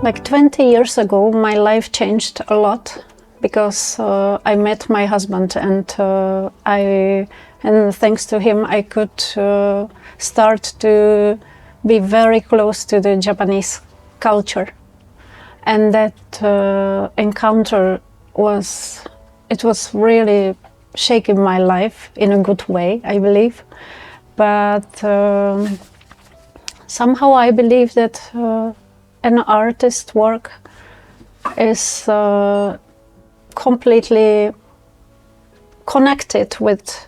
Like 20 years ago, my life changed a lot because I met my husband, and thanks to him, I could start to be very close to the Japanese culture. And that encounter was really shaking my life in a good way, I believe. But somehow I believe that an artist's work is completely connected with,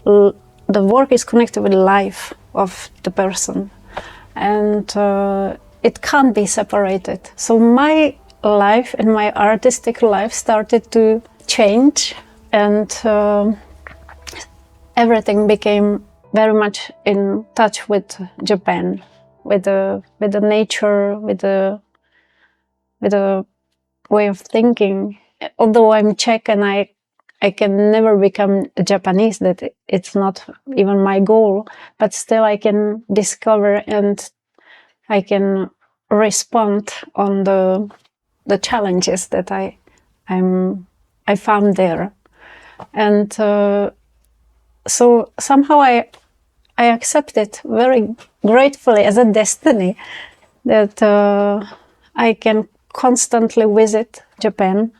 the work is connected with the life of the person, and it can't be separated. So my life and my artistic life started to change, and everything became very much in touch with Japan, with the nature, with the way of thinking. Although I'm Czech and I can never become Japanese, that it's not even my goal, but still I can discover and I can respond on the challenges that I found there. And so somehow I accept it very gratefully as a destiny that I can constantly visit Japan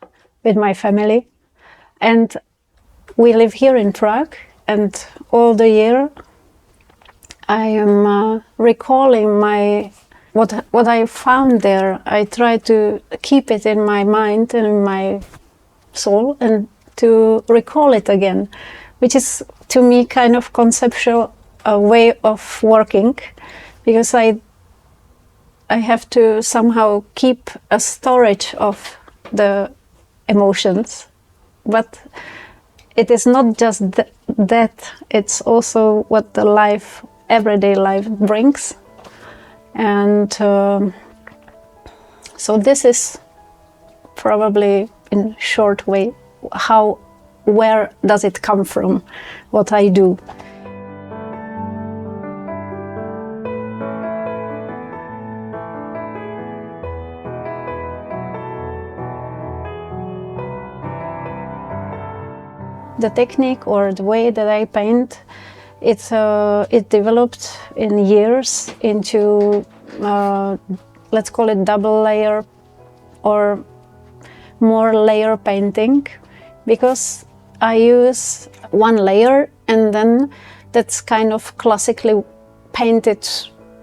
with my family. And we live here in Prague, and all the year I am recalling what I found there. I try to keep it in my mind and in my soul and to recall it again, which is to me kind of conceptual way of working, because I have to somehow keep a storage of the emotions, but it is not just that, it's also what the life, everyday life brings. And so this is probably in short way where does it come from, what I do. The technique or the way that I paint, it developed in years into, let's call it double layer or more layer painting, because I use one layer and then that's kind of classically painted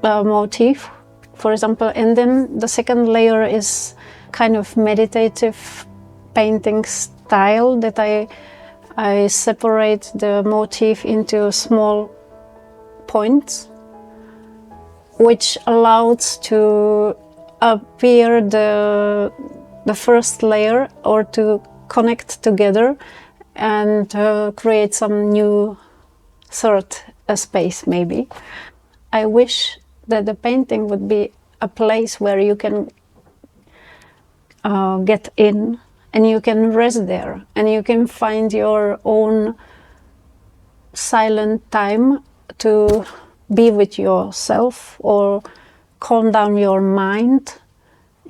motif, for example, and then the second layer is kind of meditative painting style that I separate the motif into small points, which allows to appear the first layer or to connect together and create some new third space maybe. I wish that the painting would be a place where you can get in and you can rest there and you can find your own silent time to be with yourself or calm down your mind,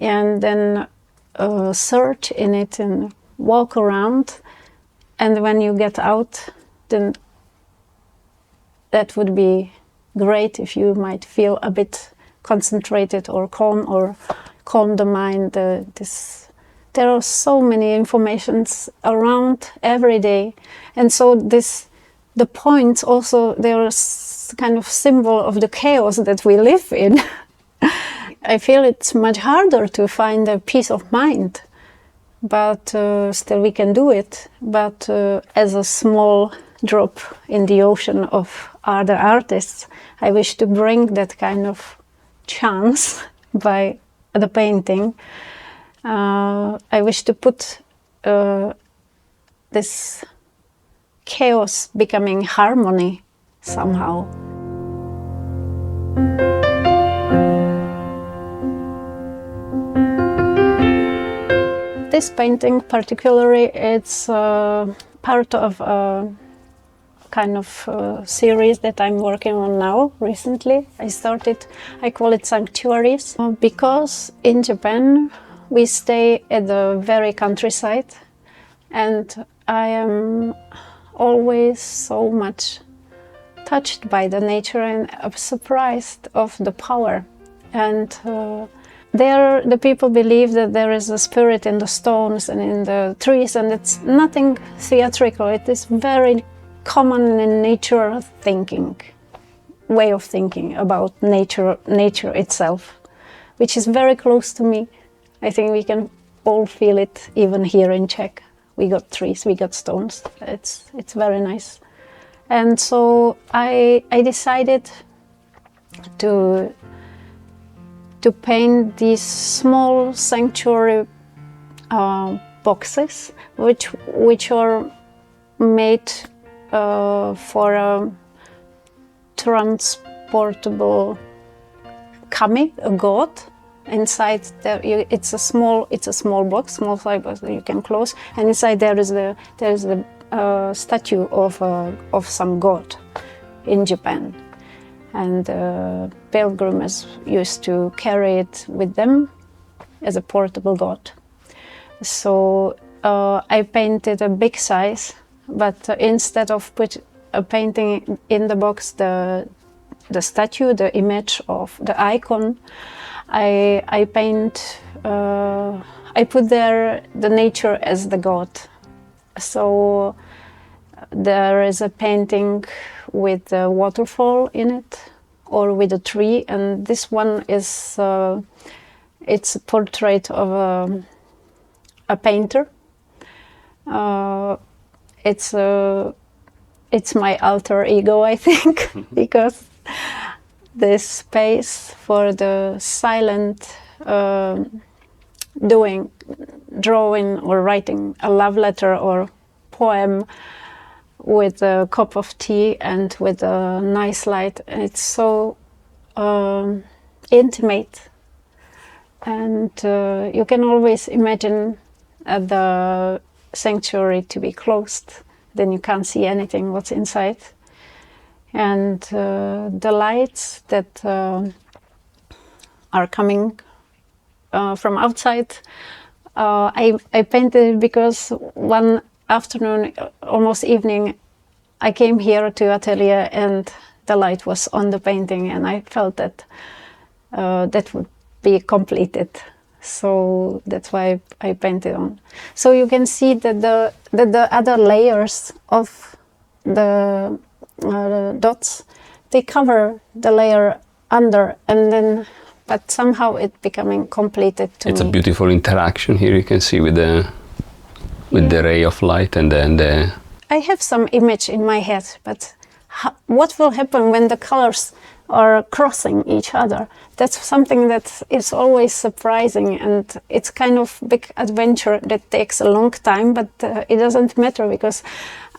and then search in it and walk around. And when you get out, then that would be great if you might feel a bit concentrated or calm the mind. There are so many informations around every day, and so the points also, they're kind of symbol of the chaos that we live in. I feel it's much harder to find a peace of mind, but still we can do it. But as a small drop in the ocean of other artists, I wish to bring that kind of chance by the painting. I wish to put this chaos becoming harmony somehow. This painting particularly, it's part of a kind of series that I'm working on now recently. I call it sanctuaries, because in Japan we stay at the very countryside, and I am always so much touched by the nature and surprised of the power. And there the people believe that there is a spirit in the stones and in the trees, and it's nothing theatrical. It is very common in nature thinking, way of thinking about nature itself, which is very close to me. I think we can all feel it even here in Czech. We got trees, we got stones. It's very nice. And so I decided to paint these small sanctuary boxes, which are made for a transportable kami, a goat. Inside there, it's a small box, small size box that you can close, and inside there is the statue of some god in Japan, and pilgrims used to carry it with them as a portable god. So I painted a big size, but instead of painting in the box the statue, the image of the icon, I put there the nature as the god. So there is a painting with a waterfall in it, or with a tree, and this one is it's a portrait of a painter. It's my alter ego, I think, because this space for the silent drawing or writing a love letter or poem with a cup of tea and with a nice light. It's so intimate, and you can always imagine the sanctuary to be closed. Then you can't see anything what's inside. And the lights that are coming from outside, I painted because one afternoon, almost evening, I came here to atelier and the light was on the painting, and I felt that that would be completed. So that's why I painted on. So you can see that the other layers of the dots, they cover the layer under, and then, but somehow it becoming completed to It's a beautiful interaction here. You can see with the ray of light, and then I have some image in my head, but what will happen when the colors are crossing each other? That's something that is always surprising, and it's kind of big adventure that takes a long time, but it doesn't matter because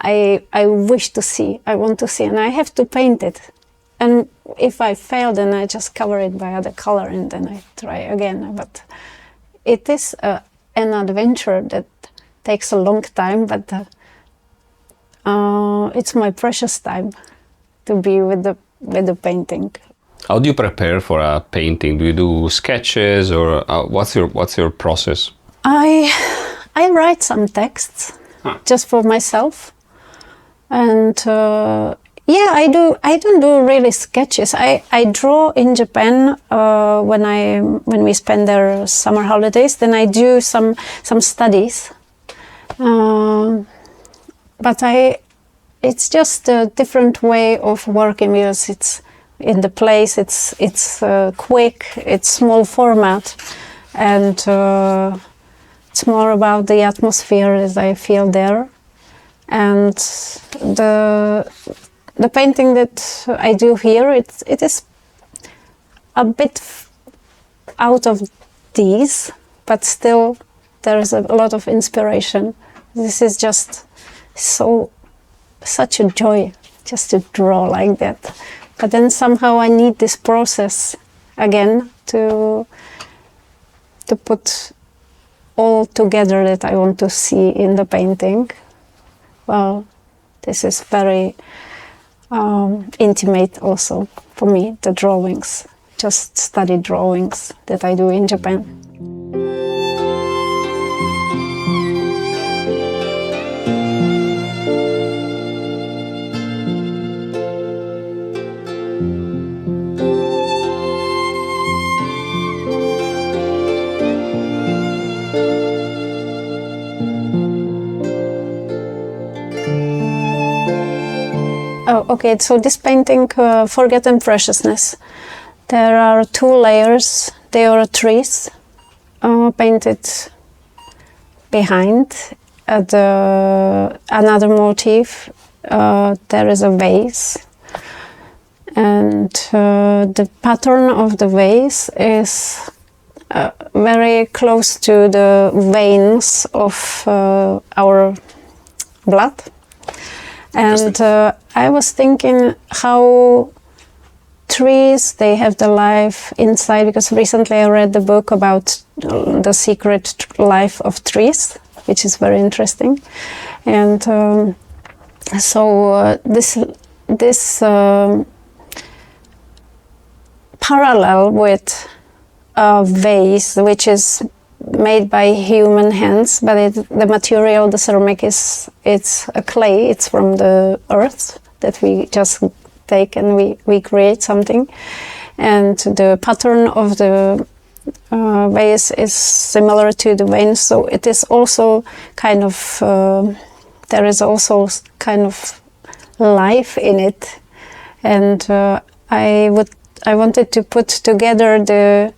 I wish to see, I want to see, and I have to paint it. And if I fail, then I just cover it by other color, and then I try again. But it is an adventure that takes a long time, but it's my precious time to be with the painting. How do you prepare for a painting? Do you do sketches, or what's your process? I write some texts just for myself, and yeah, I don't do really sketches. I draw in Japan when we spend their summer holidays. Then I do some studies, but it's just a different way of working because it's in the place. It's quick. It's small format, and it's more about the atmosphere as I feel there, and the painting that I do here, it is a bit out of these, but still there is a lot of inspiration. This is just such a joy just to draw like that. But then somehow I need this process again to put all together that I want to see in the painting. Well, This is very intimate also for me, the drawings, just study drawings that I do in Japan. Oh, okay, so this painting, Forgotten Preciousness. There are 2 layers. They are trees painted behind. Another motif, there is a vase. And the pattern of the vase is very close to the veins of our blood. And I was thinking how trees, they have the life inside, because recently I read the book about the secret life of trees, which is very interesting. And this parallel with a vase, which is made by human hands, but the material, the ceramic, it's a clay. It's from the earth that we just take and we create something. And the pattern of the vase is similar to the veins, so it is also kind of there is also kind of life in it. And I wanted to put together the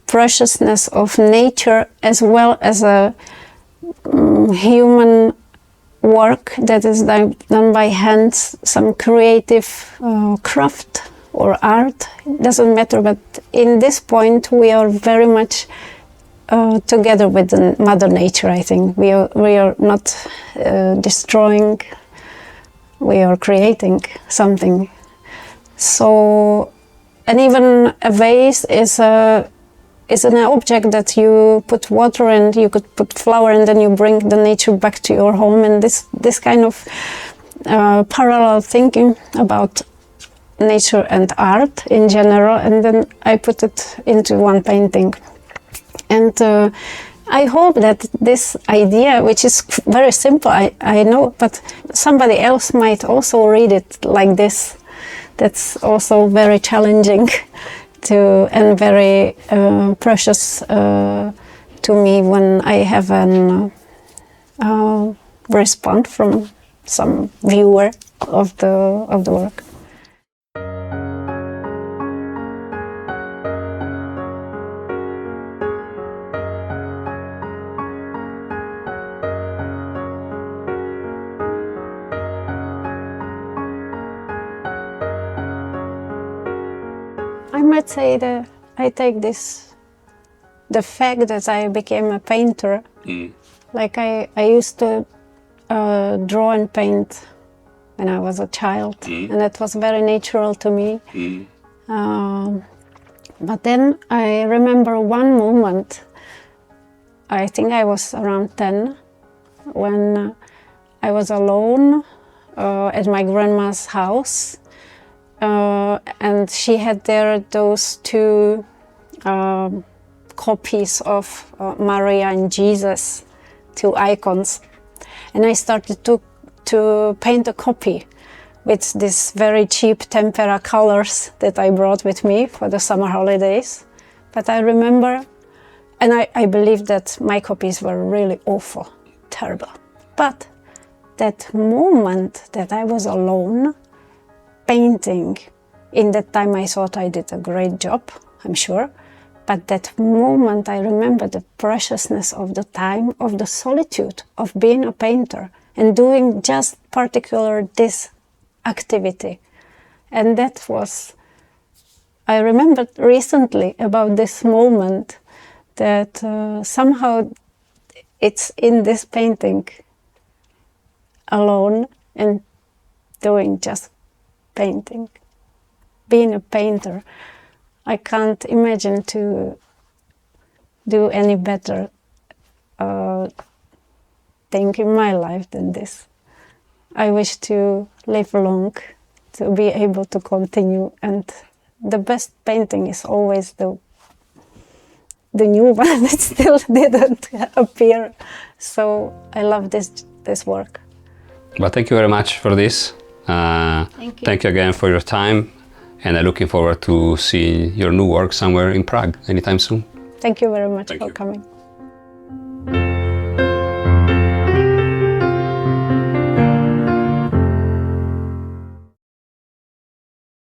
preciousness of nature as well as a human work that is done by hands, some creative craft or art, it doesn't matter, but in this point we are very much together with the Mother Nature. I think we are not destroying, we are creating something. So, and even a vase is an object that you put water and you could put flower, and then you bring the nature back to your home. And this kind of parallel thinking about nature and art in general, and then I put it into one painting. And I hope that this idea, which is very simple, I know, but somebody else might also read it like this. That's also very challenging and very precious to me when I have an response from some viewer of the work. I might say that I take the fact that I became a painter. Like I used to draw and paint when I was a child, and that was very natural to me. But then I remember one moment, I think I was around 10, when I was alone at my grandma's house. And she had there those 2 copies of Maria and Jesus, 2 icons. And I started to paint a copy with these very cheap tempera colors that I brought with me for the summer holidays. But I remember, and I believe that my copies were really awful, terrible. But that moment that I was alone, painting, in that time I thought I did a great job, I'm sure, but that moment I remember the preciousness of the time, of the solitude of being a painter and doing just particular this activity. And that was, I remembered recently about this moment that somehow it's in this painting alone and doing just painting, being a painter. I can't imagine to do any better thing in my life than this. I wish to live long, to be able to continue, and the best painting is always the new one that still didn't appear. So I love this work. But thank you very much for this. Thank you. Thank you again for your time, and I'm looking forward to seeing your new work somewhere in Prague anytime soon. Thank you very much Thank for you. coming.